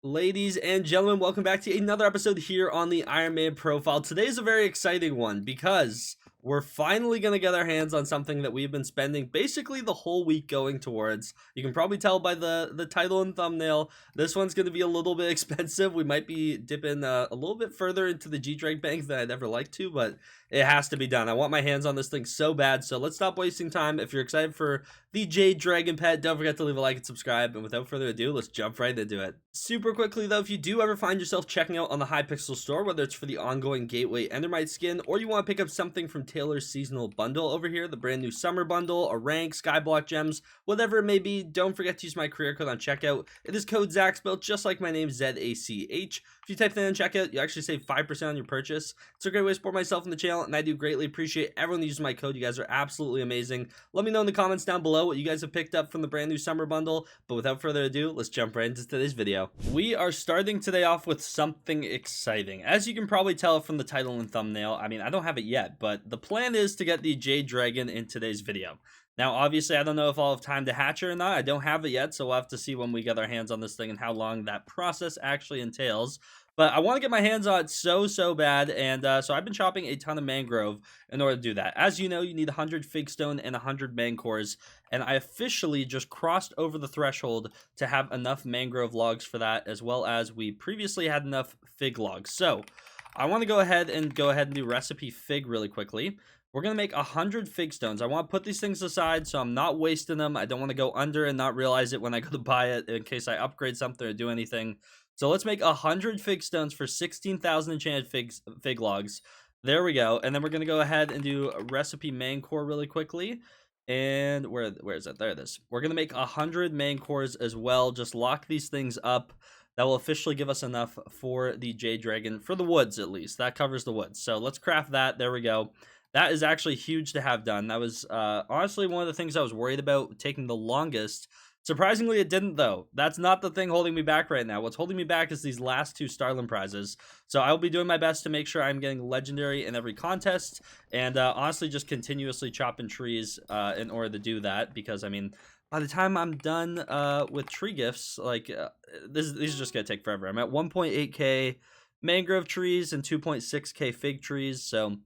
Ladies and gentlemen, welcome back to another episode here on the Iron Man profile. Today's a very exciting one because we're finally going to get our hands on something that we've been spending basically the whole week going towards. You can probably tell by the title and thumbnail, this one's going to be a little bit expensive. We might be dipping a little bit further into the Jade Dragon bank than I'd ever like to, but it has to be done. I want my hands on this thing so bad, so let's stop wasting time. If you're excited for the Jade Dragon pet, don't forget to leave a like and subscribe, and without further ado, let's jump right into it. Super quickly though, if you do ever find yourself checking out on the Hypixel store, whether it's for the ongoing Gateway Endermite skin, or you want to pick up something from Taylor's seasonal bundle over here, the brand new summer bundle, a rank, skyblock gems, whatever it may be, don't forget to use my career code on checkout. It is code ZACH, spelled just like my name, ZACH. If you type that in checkout, you actually save 5% on your purchase. It's a great way to support myself and the channel, and I do greatly appreciate everyone using my code. You guys are absolutely amazing. Let me know in the comments down below what you guys have picked up from the brand new summer bundle, but without further ado, let's jump right into today's video. We are starting today off with something exciting. As you can probably tell from the title and thumbnail, I mean, I don't have it yet, but the plan is to get the Jade Dragon in today's video. Now, obviously, I don't know if I'll have time to hatch her or not. I don't have it yet, so we'll have to see when we get our hands on this thing and how long that process actually entails. But I want to get my hands on it so bad, and so I've been chopping a ton of mangrove in order to do that. As you know, you need 100 fig stone and 100 mancores, and I officially just crossed over the threshold to have enough mangrove logs for that, as well as we previously had enough fig logs. So I want to go ahead and do recipe fig really quickly. We're going to make 100 fig stones. I want to put these things aside so I'm not wasting them. I don't want to go under and not realize it when I go to buy it in case I upgrade something or do anything. So let's make 100 fig stones for 16,000 enchanted fig logs. There we go. And then we're going to go ahead and do a recipe mancore really quickly. And where is it? There it is. We're going to make 100 mancores as well. Just lock these things up. That will officially give us enough for the Jade Dragon, for the woods at least. That covers the woods. So let's craft that. There we go. That is actually huge to have done. That was honestly one of the things I was worried about taking the longest. Surprisingly, it didn't, though. That's not the thing holding me back right now. What's holding me back is these last two Starlin prizes. So I will be doing my best to make sure I'm getting legendary in every contest, and honestly just continuously chopping trees in order to do that, because, I mean, by the time I'm done with tree gifts, like, these are just going to take forever. I'm at 1.8k mangrove trees and 2.6k fig trees, so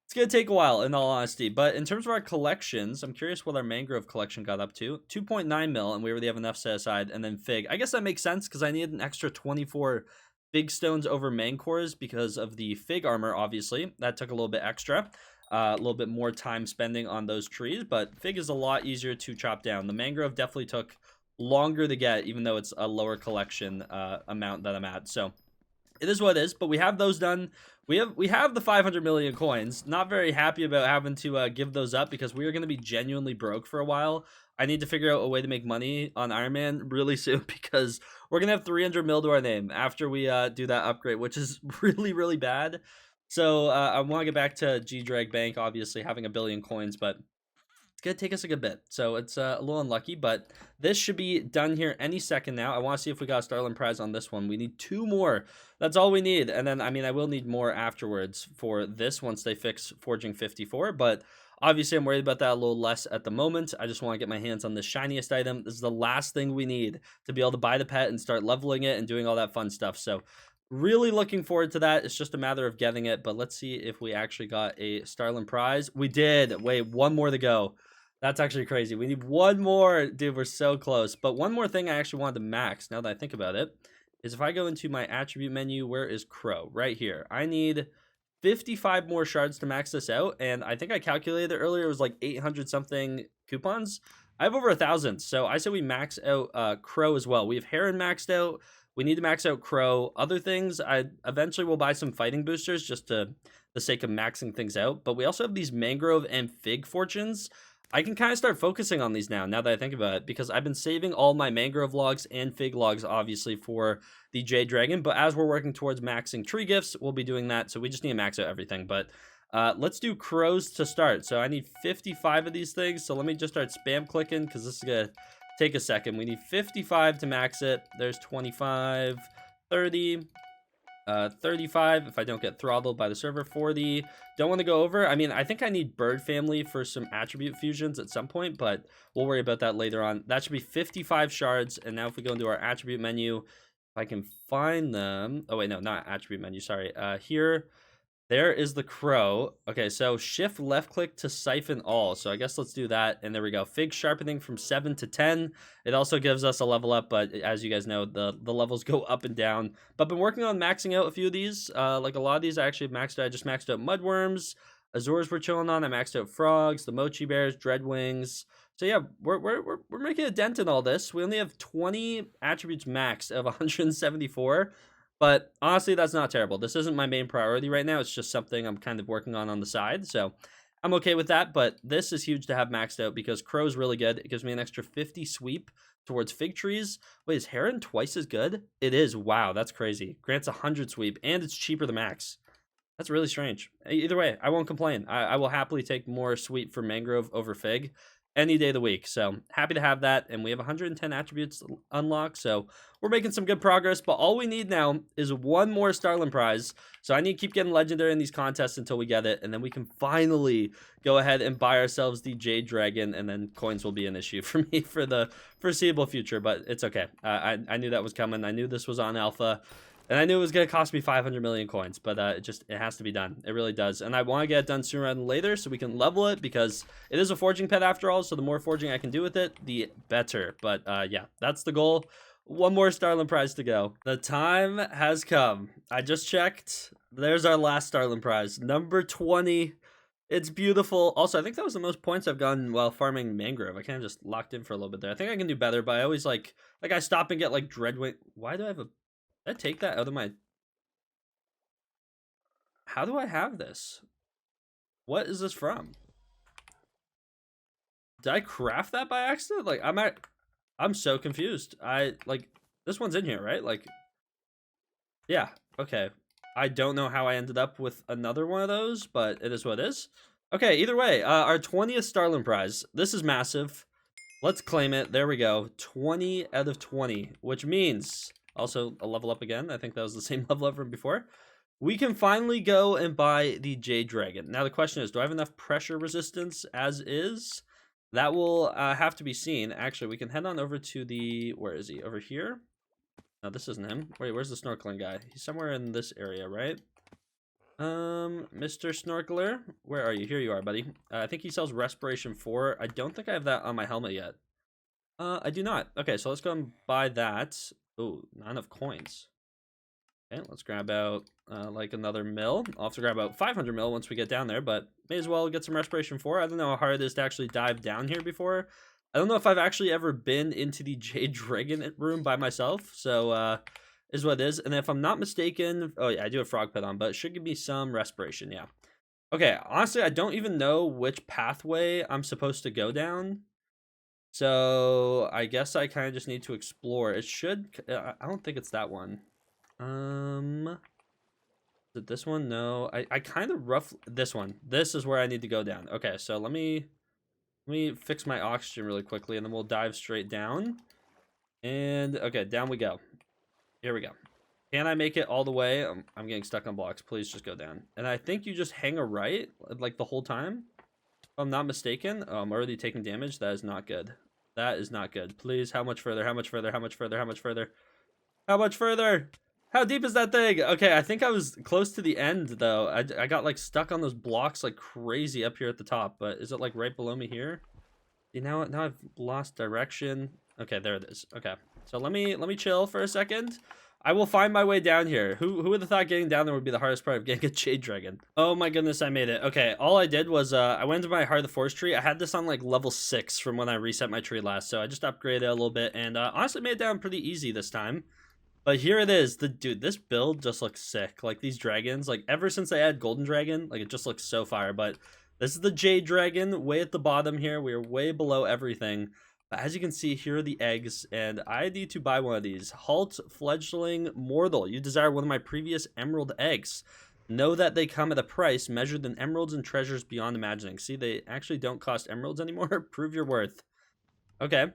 it's going to take a while, in all honesty. But in terms of our collections, I'm curious what our mangrove collection got up to. 2.9 mil, and we already have enough set aside. And then fig. I guess that makes sense, because I need an extra 24 fig stones over mancores because of the fig armor, obviously. That took a little bit extra. A little bit more time spending on those trees. But fig is a lot easier to chop down. The mangrove definitely took longer to get, even though it's a lower collection amount that I'm at. So it is what it is, but we have those done. We have the 500 million coins. Not very happy about having to give those up, because we are going to be genuinely broke for a while. I need to figure out a way to make money on Iron Man really soon, because we're going to have 300 mil to our name after we do that upgrade, which is really bad. So I want to get back to G-Drag Bank, obviously having a billion coins, but it's going to take us a good bit. So it's a little unlucky, but this should be done here any second now. I want to see if we got a Starlin prize on this one. We need 2 more. That's all we need. And then, I mean, I will need more afterwards for this once they fix Forging 54, but obviously I'm worried about that a little less at the moment. I just want to get my hands on the shiniest item. This is the last thing we need to be able to buy the pet and start leveling it and doing all that fun stuff. So really looking forward to that. It's just a matter of getting it, but let's see if we actually got a Starlin prize. We did. Wait, 1 more to go. That's actually crazy. We need 1 more. Dude, we're so close. But one more thing I actually wanted to max, now that I think about it, is if I go into my attribute menu, where is Crow? Right here. I need 55 more shards to max this out, and I think I calculated it earlier. It was like 800 something coupons. I have over 1,000, so I said we max out Crow as well. We have Heron maxed out. We need to max out Crow. Other things, I eventually will buy some fighting boosters just to the sake of maxing things out. But we also have these mangrove and fig fortunes. I can kind of start focusing on these now that I think about it, because I've been saving all my mangrove logs and fig logs, obviously, for the Jade Dragon. But as we're working towards maxing tree gifts, we'll be doing that. So we just need to max out everything. But let's do crows to start. So I need 55 of these things. So let me just start spam clicking, because this is going to take a second. We need 55 to max it. There's 25, 30. 35 if I don't get throttled by the server. 40, don't want to go over. I mean, I think I need bird family for some attribute fusions at some point, but we'll worry about that later on. That should be 55 shards. And now if we go into our attribute menu, I can find them. Oh, wait, no, not attribute menu. Sorry. Here, there is the crow. Okay, so shift left click to siphon all. So I guess let's do that. And there we go. Fig sharpening from 7 to 10. It also gives us a level up, but as you guys know, the levels go up and down. But I've been working on maxing out a few of these. Like a lot of these I actually maxed out. I just maxed out mudworms. Azores we're chilling on. I maxed out frogs, the mochi bears, dreadwings. So yeah, we're making a dent in all this. We only have 20 attributes max of 174. But honestly, that's not terrible. This isn't my main priority right now. It's just something I'm kind of working on the side. So I'm okay with that. But this is huge to have maxed out because crow's really good. It gives me an extra 50 sweep towards fig trees. Wait, is heron twice as good? It is. Wow, that's crazy. Grants 100 sweep and it's cheaper than max. That's really strange. Either way, I won't complain. I will happily take more sweep for mangrove over fig any day of the week. So happy to have that. And we have 110 attributes unlocked. So we're making some good progress. But all we need now is one more Starling prize. So I need to keep getting legendary in these contests until we get it. And then we can finally go ahead and buy ourselves the Jade Dragon. And then coins will be an issue for me for the foreseeable future. But it's okay. I knew that was coming. I knew this was on alpha. And I knew it was going to cost me 500 million coins, but it has to be done. It really does. And I want to get it done sooner rather than later so we can level it because it is a forging pet after all. So the more forging I can do with it, the better. But yeah, that's the goal. One more Starling prize to go. The time has come. I just checked. There's our last Starling prize. Number 20. It's beautiful. Also, I think that was the most points I've gotten while farming mangrove. I kind of just locked in for a little bit there. I think I can do better, but I always like I stop and get like dreadwing. Why do I have a... Did I take that out of my... How do I have this? What is this from? Did I craft that by accident? Like, I'm so confused. This one's in here, right? Like, yeah, okay. I don't know how I ended up with another one of those, but it is what it is. Okay, either way, our 20th Starling prize. This is massive. Let's claim it. There we go. 20 out of 20, which means... Also, a level up again. I think that was the same level up from before. We can finally go and buy the Jade Dragon. Now, the question is, do I have enough pressure resistance as is? That will have to be seen. Actually, we can head on over to the... Where is he? Over here? No, this isn't him. Wait, where's the snorkeling guy? He's somewhere in this area, right? Mr. Snorkeler, where are you? Here you are, buddy. I think he sells Respiration 4. I don't think I have that on my helmet yet. I do not. Okay, so let's go and buy that. Oh, not enough coins. Okay, let's grab out like another mill. I'll have to grab out 500 mil once we get down there, but may as well get some Respiration 4. I don't know how hard it is to actually dive down here before. I don't know if I've actually ever been into the Jade Dragon room by myself, so is what it is. And if I'm not mistaken, oh yeah, I do have frog pet on, but it should give me some Respiration, yeah. Okay, honestly, I don't even know which pathway I'm supposed to go down. So I guess I kind of just need to explore. It should... I don't think it's that one. Is it this one? No. I kind of rough... This one. This is where I need to go down. Okay, so let me fix my oxygen really quickly, and then we'll dive straight down. And, okay, down we go. Here we go. Can I make it all the way? I'm getting stuck on blocks. Please just go down. And I think you just hang a right, like, the whole time. If I'm not mistaken. Oh, I'm already taking damage. That is not good. That is not good. Please, how much further? How much further? How much further? How much further? How much further? How deep is that thing? Okay, I think I was close to the end, though. I got, like, stuck on those blocks like crazy up here at the top. But is it, like, right below me here? See, now I've lost direction. Okay, there it is. Okay, so let me chill for a second. I will find my way down here. Who would have thought getting down there would be the hardest part of getting a Jade Dragon? Oh my goodness, I made it. Okay, all I did was I went into my Heart of the Forest tree. I had this on like level 6 from when I reset my tree last, so I just upgraded it a little bit and honestly made it down pretty easy this time. But here it is. Dude, this build just looks sick. Like these dragons, like ever since I had Golden Dragon, like it just looks so fire. But this is the Jade Dragon way at the bottom here. We are way below everything. But as you can see, here are the eggs, and I need to buy one of these. Halt, fledgling mortal. You desire one of my previous emerald eggs. Know that they come at a price measured in emeralds and treasures beyond imagining. See, they actually don't cost emeralds anymore. Prove your worth. Okay.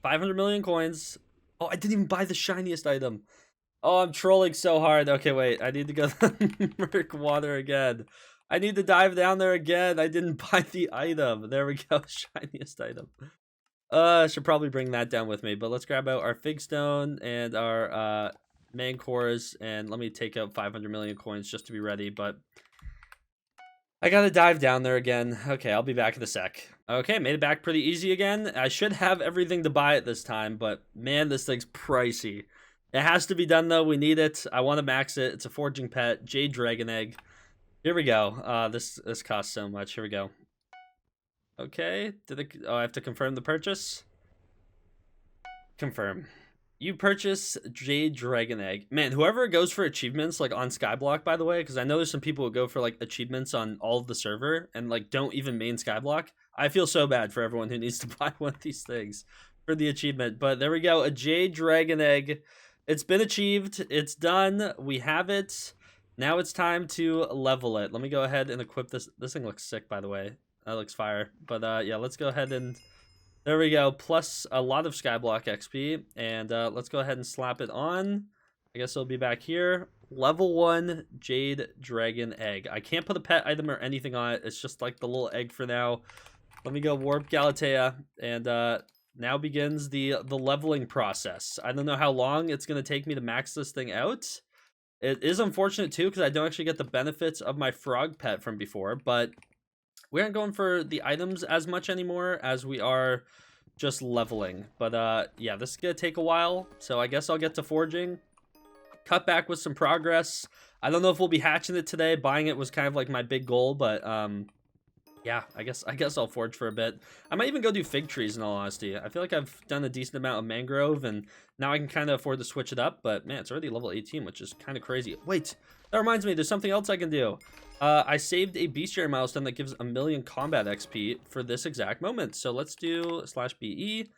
500 million coins. Oh, I didn't even buy the shiniest item. Oh, I'm trolling so hard. Okay, wait. I need to go to the Merc water again. I need to dive down there again. I didn't buy the item. There we go. Shiniest item. Should probably bring that down with me, but let's grab out our fig stone and our main cores, and let me take out 500 million coins just to be ready, but I gotta dive down there again. Okay, I'll be back in a sec. Okay, made it back pretty easy again. I should have everything to buy it this time, but man, this thing's pricey. It has to be done though. We need it. I want to max it. It's a forging pet, Jade Dragon egg. Here we go. This costs so much. Here we go. Okay, I have to confirm the purchase. Confirm. You purchase Jade Dragon egg. Man, whoever goes for achievements like on Skyblock, by the way, because I know there's some people who go for like achievements on all of the server and like don't even main Skyblock. I feel so bad for everyone who needs to buy one of these things for the achievement. But there we go, a Jade Dragon egg. It's been achieved. It's done. We have it. Now it's time to level it. Let me go ahead and equip this. This thing looks sick, by the way. That looks fire. But yeah, let's go ahead and there we go. Plus a lot of Skyblock XP. And let's go ahead and slap it on. I guess it'll be back here. Level 1 Jade Dragon egg. I can't put a pet item or anything on it. It's just like the little egg for now. Let me go Warp Galatea. And now begins the leveling process. I don't know how long it's going to take me to max this thing out. It is unfortunate too because I don't actually get the benefits of my frog pet from before, but we aren't going for the items as much anymore as we are just leveling. But yeah, this is gonna take a while, so I guess I'll get to forging, cut back with some progress. I don't know if we'll be hatching it today. Buying it was kind of like my big goal, but yeah, I guess I'll forge for a bit. I might even go do fig trees in all honesty. I feel like I've done a decent amount of mangrove and now I can kind of afford to switch it up, but man, it's already level 18, which is kind of crazy. Wait, that reminds me, there's something else I can do. I saved a bestiary milestone that gives 1,000,000 combat XP for this exact moment. So let's do /BE,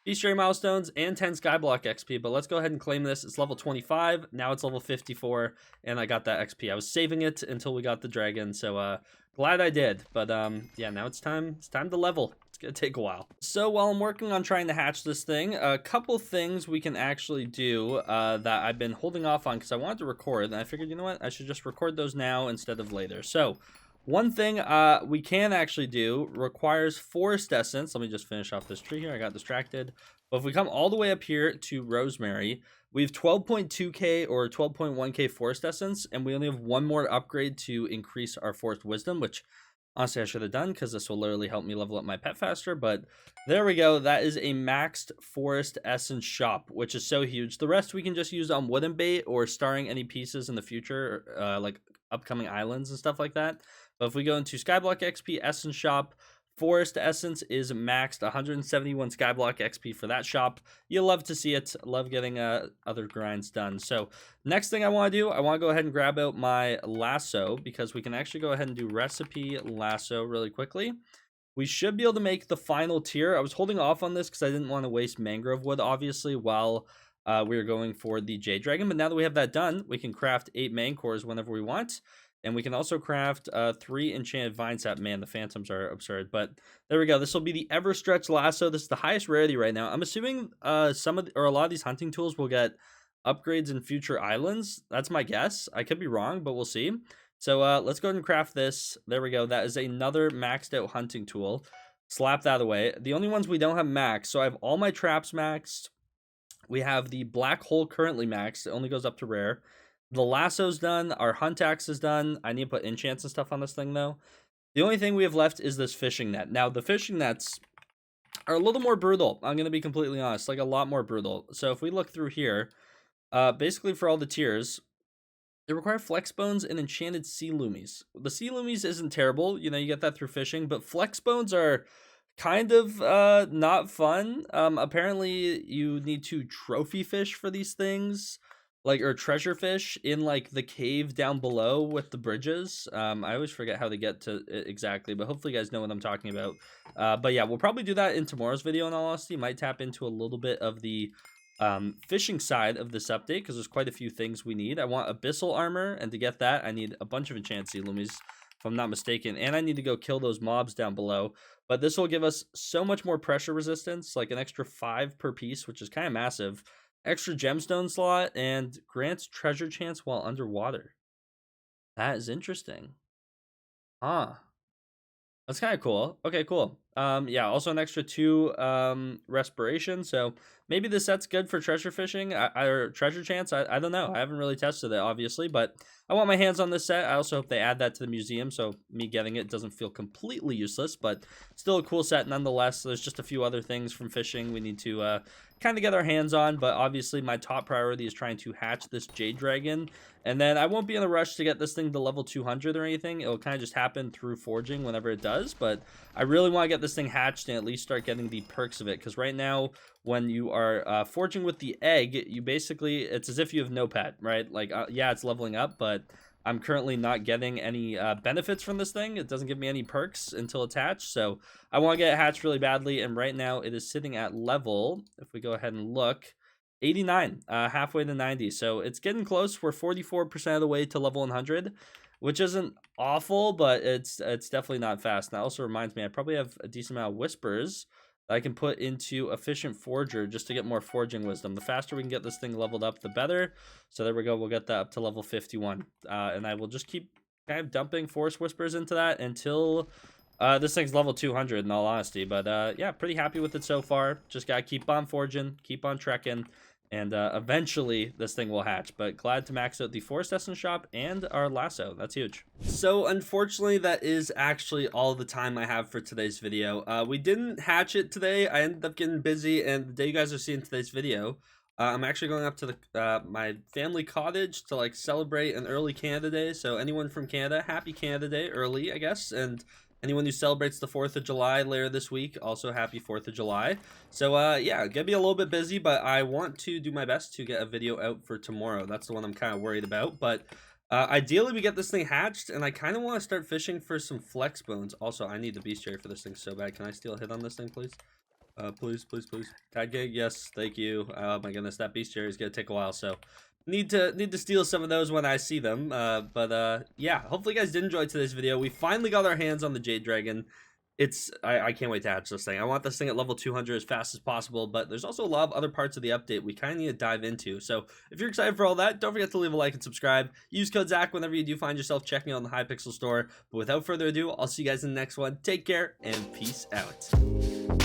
bestiary milestones, and 10 Skyblock XP. But let's go ahead and claim this. It's level 25. Now it's level 54, and I got that XP. I was saving it until we got the dragon, so glad I did. But yeah, now it's time to level. It's gonna take a while. So while I'm working on trying to hatch this thing, a couple things we can actually do that I've been holding off on because I wanted to record, and I figured, you know what, I should just record those now instead of later. So one thing we can actually do requires forest essence. Let me just finish off this tree here. I got distracted. But if we come all the way up here to Rosemary, we have 12.2k or 12.1k forest essence, and we only have one more upgrade to increase our forest wisdom, which honestly I should have done because this will literally help me level up my pet faster. But there we go. That is a maxed forest essence shop, which is so huge. The rest we can just use on wooden bait or starring any pieces in the future, like upcoming islands and stuff like that. But if we go into Skyblock XP Essence Shop, Forest Essence is maxed 171 Skyblock XP for that shop. You'll love to see it. Love getting other grinds done. So next thing I want to do, I want to go ahead and grab out my lasso because we can actually go ahead and do recipe lasso really quickly. We should be able to make the final tier. I was holding off on this because I didn't want to waste mangrove wood, obviously, while we were going for the Jade Dragon. But now that we have that done, we can craft 8 main cores whenever we want. And we can also craft 3 enchanted vine sap. Man, the phantoms are absurd. But there we go. This will be the Ever-Stretch Lasso. This is the highest rarity right now. I'm assuming a lot of these hunting tools will get upgrades in future islands. That's my guess. I could be wrong, but we'll see. So let's go ahead and craft this. There we go. That is another maxed out hunting tool. Slap that away. The only ones we don't have maxed. So I have all my traps maxed. We have the black hole currently maxed. It only goes up to rare. The lasso's done. Our hunt axe is done. I need to put enchants and stuff on this thing, though. The only thing we have left is this fishing net. Now, the fishing nets are a little more brutal. I'm going to be completely honest. Like, a lot more brutal. So, if we look through here, basically for all the tiers, they require flex bones and enchanted sea loomies. The sea loomies isn't terrible. You know, you get that through fishing. But flex bones are kind of not fun. Apparently, you need to trophy fish for these things. Or treasure fish in like the cave down below with the bridges. I always forget how to get to it exactly, but hopefully you guys know what I'm talking about. But yeah, we'll probably do that in tomorrow's video in all honesty. Might tap into a little bit of the fishing side of this update because there's quite a few things we need. I want abyssal armor, and to get that I need a bunch of enchanted sea loomies if I'm not mistaken, and I need to go kill those mobs down below. But this will give us so much more pressure resistance, like an extra 5 per piece, which is kind of massive. Extra gemstone slot, and grants treasure chance while underwater. That is interesting. That's kind of cool. Okay, cool. Yeah, also an extra 2 respiration. So maybe this set's good for treasure fishing or treasure chance. I don't know. I haven't really tested it, obviously, but I want my hands on this set. I also hope they add that to the museum, so me getting it doesn't feel completely useless, but still a cool set nonetheless. There's just a few other things from fishing we need to kind of get our hands on, but obviously my top priority is trying to hatch this Jade Dragon, and then I won't be in a rush to get this thing to level 200 or anything. It'll kind of just happen through forging whenever it does, but I really want to get this thing hatched and at least start getting the perks of it, because right now when you are forging with the egg, you basically, it's as if you have no pet, right? Like, yeah, it's leveling up, but I'm currently not getting any benefits from this thing. It doesn't give me any perks until it's hatched, so I want to get it hatched really badly, and right now it is sitting at level, if we go ahead and look, 89, halfway to 90, so it's getting close. We're 44% of the way to level 100, which isn't awful, but it's definitely not fast. And that also reminds me, I probably have a decent amount of whispers that I can put into efficient forger just to get more forging wisdom. The faster we can get this thing leveled up, the better. So there we go. We'll get that up to level 51, and I will just keep kind of dumping force whispers into that until this thing's level 200, in all honesty. But yeah, pretty happy with it so far. Just gotta keep on forging, keep on trekking, and eventually this thing will hatch. But glad to max out the forest essence shop and our lasso. That's huge. So unfortunately, that is actually all the time I have for today's video. We didn't hatch it today. I ended up getting busy, and the day you guys are seeing today's video, I'm actually going up to the my family cottage to like celebrate an early Canada Day. So anyone from Canada, happy Canada Day early, I guess. And anyone who celebrates the 4th of July later this week, also happy 4th of July. So, yeah, gonna be a little bit busy, but I want to do my best to get a video out for tomorrow. That's the one I'm kind of worried about, but ideally we get this thing hatched, and I kind of want to start fishing for some flex bones. Also, I need the bestiary for this thing so bad. Can I steal a hit on this thing, please? Please, please, please. Tag gig, yes, thank you. Oh my goodness, that bestiary is gonna take a while, so need to steal some of those when I see them. But yeah, hopefully you guys did enjoy today's video. We finally got our hands on the Jade Dragon. I can't wait to hatch this thing. I want this thing at level 200 as fast as possible, but there's also a lot of other parts of the update we kind of need to dive into. So if you're excited for all that, don't forget to leave a like and subscribe. Use code Zach whenever you do find yourself checking out the Hypixel store. But without further ado, I'll see you guys in the next one. Take care and peace out.